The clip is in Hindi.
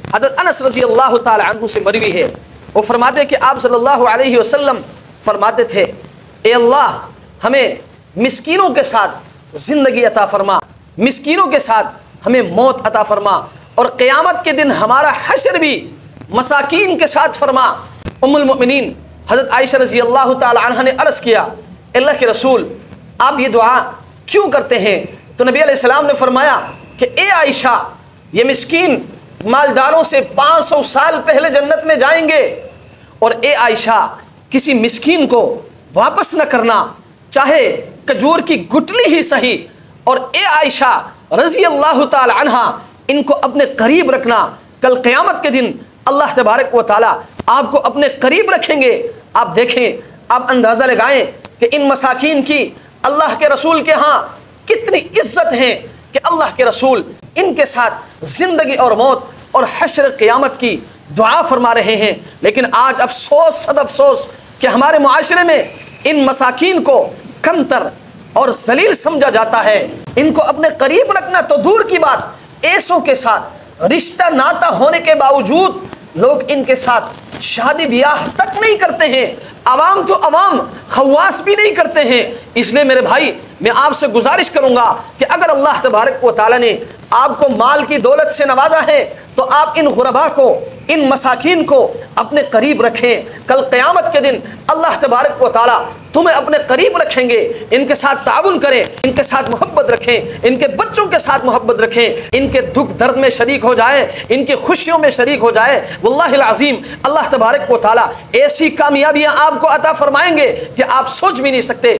हज़रत अनस रज़ी अल्लाह ताला अन्हु से मरवी है, वो फरमाते कि आप सल्लल्लाहु अलैहि वसल्लम फरमाते थे, ए अल्लाह हमें मिस्कीनों के साथ ज़िंदगी अता फरमा, मिस्कीनों के साथ हमें मौत अता फरमा, और क़यामत के दिन हमारा हश्र भी मसाकीन के साथ फरमा। उम्मुल मोमिनीन हज़रत आयशा रज़ी अल्लाह ताला अन्हा ने अर्ज़ किया, अल्लाह के रसूल आप ये दुआ क्यों करते हैं? तो नबी अलैहिस्सलाम ने फरमाया कि ए आयशा, ये मिस्कीन मालदारों से 500 साल पहले जन्नत में जाएंगे, और ए आयशा किसी मिस्कीन को वापस न करना, चाहे खजूर की गुठली ही सही, और ए आयशा रज़ी अल्लाह ताला अन्हा इनको अपने करीब रखना। कल क़यामत के दिन अल्लाह तबारक व ताला आपको अपने करीब रखेंगे। आप देखें, आप अंदाज़ा लगाएं कि इन मसाकीन की अल्लाह के रसूल के यहाँ कितनी इज्जत है कि अल्लाह के रसूल इनके साथ ज़िंदगी और मौत और हश्र क़यामत की दुआ फरमा रहे हैं। लेकिन आज अफसोस सद अफसोस कि हमारे मुआशरे में इन मसाकीन को कमतर और जलील समझा जाता है। इनको अपने करीब रखना तो दूर की बात, ऐसों के साथ रिश्ता नाता होने के बावजूद लोग इनके साथ शादी ब्याह तक नहीं करते हैं। अवाम तो अवाम खवास भी नहीं करते हैं। इसलिए मेरे भाई, मैं आपसे गुजारिश करूंगा कि अगर अल्लाह तबारक व ताला ने आपको माल की दौलत से नवाजा है तो आप इन गुरबा को, इन मसाकीन को अपने करीब रखें। कल क़यामत के दिन अल्लाह तबारक व ताला तुम्हें अपने करीब रखेंगे। इनके साथ ताउन करें, इनके साथ मोहब्बत रखें, इनके बच्चों के साथ मोहब्बत रखें, इनके दुख दर्द में शरीक हो जाए, इनकी खुशियों में शरीक हो जाए। वल्लाहिल अज़ीम अल्लाह तबारक व ताला ऐसी कामयाबियाँ आपको अता फरमाएंगे कि आप सोच भी नहीं सकते।